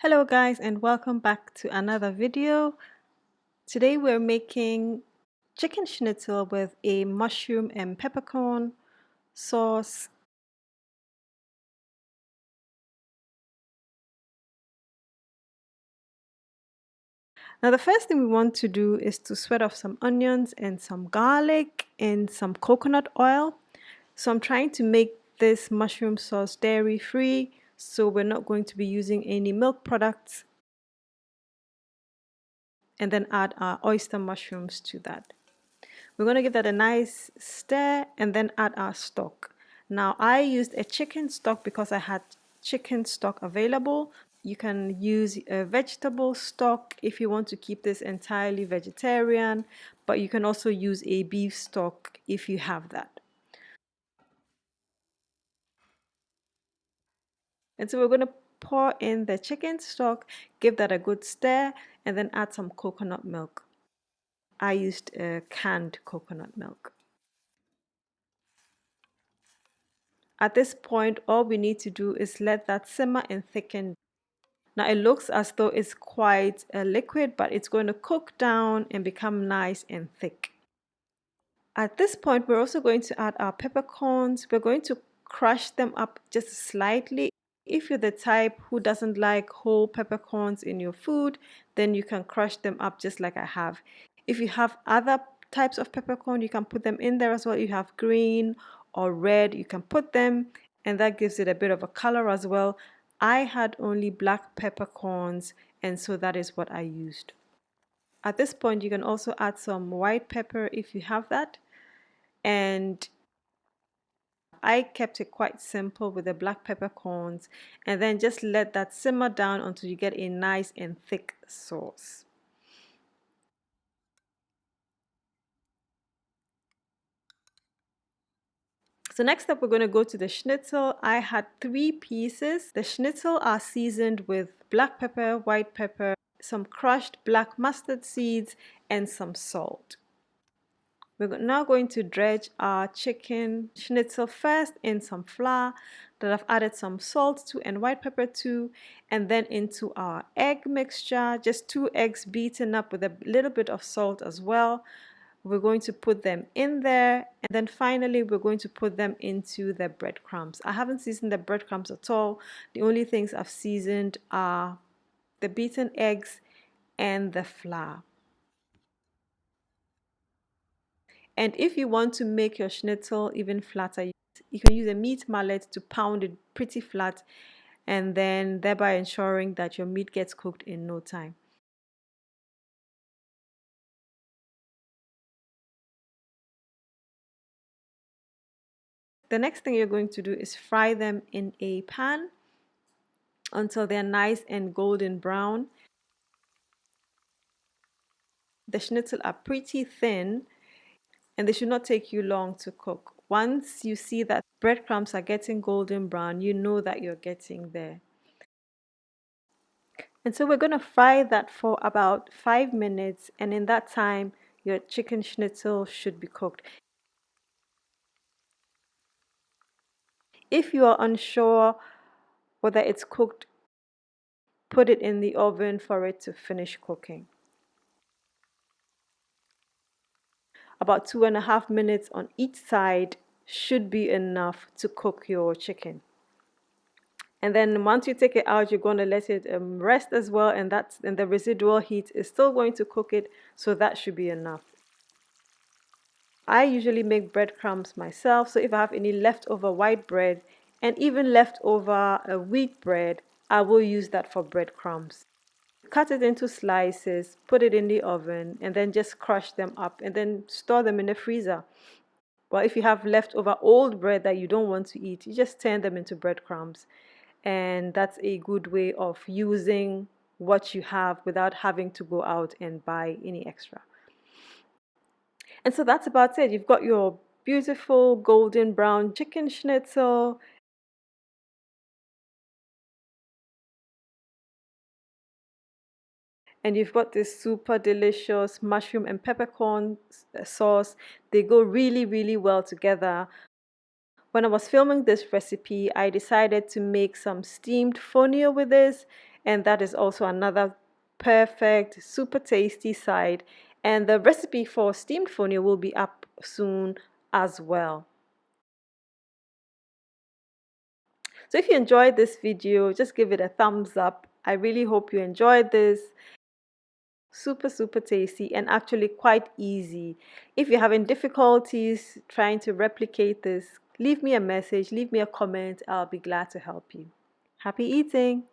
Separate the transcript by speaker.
Speaker 1: Hello guys, and welcome back to another video. Today we're making chicken schnitzel with a mushroom and peppercorn sauce. Now the first thing we want to do is to sweat off some onions and some garlic and some coconut oil. So I'm trying to make this mushroom sauce dairy free, so we're not going to be using any milk products, and then add our oyster mushrooms to that. We're going to give that a nice stir and then add our stock. Now I used a chicken stock because I had chicken stock available. You can use a vegetable stock if you want to keep this entirely vegetarian, but you can also use a beef stock if you have that. And so we're going to pour in the chicken stock, give that a good stir, and then add some coconut milk. I used canned coconut milk. At this point, all we need to do is let that simmer and thicken. Now it looks as though it's quite a liquid, but it's going to cook down and become nice and thick. At this point, we're also going to add our peppercorns. We're going to crush them up just slightly. If you're the type who doesn't like whole peppercorns in your food, then you can crush them up just like I have. If you have other types of peppercorn, you can put them in there as well. You have green or red, you can put them, and that gives it a bit of a color as well. I had only black peppercorns, and so that is what I used. At this point, you can also add some white pepper if you have that. And I kept it quite simple with the black peppercorns, and then just let that simmer down until you get a nice and thick sauce. So next up, we're going to go to the schnitzel. I had 3 pieces. The schnitzel are seasoned with black pepper, white pepper, some crushed black mustard seeds, and some salt. We're now going to dredge our chicken schnitzel first in some flour that I've added some salt to and white pepper to, and then into our egg mixture, just 2 eggs beaten up with a little bit of salt as well. We're going to put them in there, and then finally we're going to put them into the breadcrumbs. I haven't seasoned the breadcrumbs at all. The only things I've seasoned are the beaten eggs and the flour. And if you want to make your schnitzel even flatter, you can use a meat mallet to pound it pretty flat, and then thereby ensuring that your meat gets cooked in no time. The next thing you're going to do is fry them in a pan until they're nice and golden brown. The schnitzel are pretty thin, and they should not take you long to cook. Once you see that breadcrumbs are getting golden brown, you know that you're getting there. And so we're going to fry that for about 5 minutes, and in that time your chicken schnitzel should be cooked. If you are unsure whether it's cooked, put it in the oven for it to finish cooking. About 2.5 minutes on each side should be enough to cook your chicken. And then once you take it out, you're going to let it rest as well, and the residual heat is still going to cook it, so that should be enough. I usually make breadcrumbs myself, so if I have any leftover white bread and even leftover wheat bread, I will use that for breadcrumbs. Cut it into slices, put it in the oven, and then just crush them up and then store them in the freezer. Well, if you have leftover old bread that you don't want to eat, you just turn them into breadcrumbs. And that's a good way of using what you have without having to go out and buy any extra. And so that's about it. You've got your beautiful golden brown chicken schnitzel. And you've got this super delicious mushroom and peppercorn sauce. They go really, really well together. When I was filming this recipe, I decided to make some steamed fonio with this. and that is also another perfect, super tasty side. And the recipe for steamed fonio will be up soon as well. So if you enjoyed this video, just give it a thumbs up. I really hope you enjoyed this. Super, super tasty and actually quite easy. If you're having difficulties trying to replicate this, leave me a message, leave me a comment. I'll be glad to help you. Happy eating!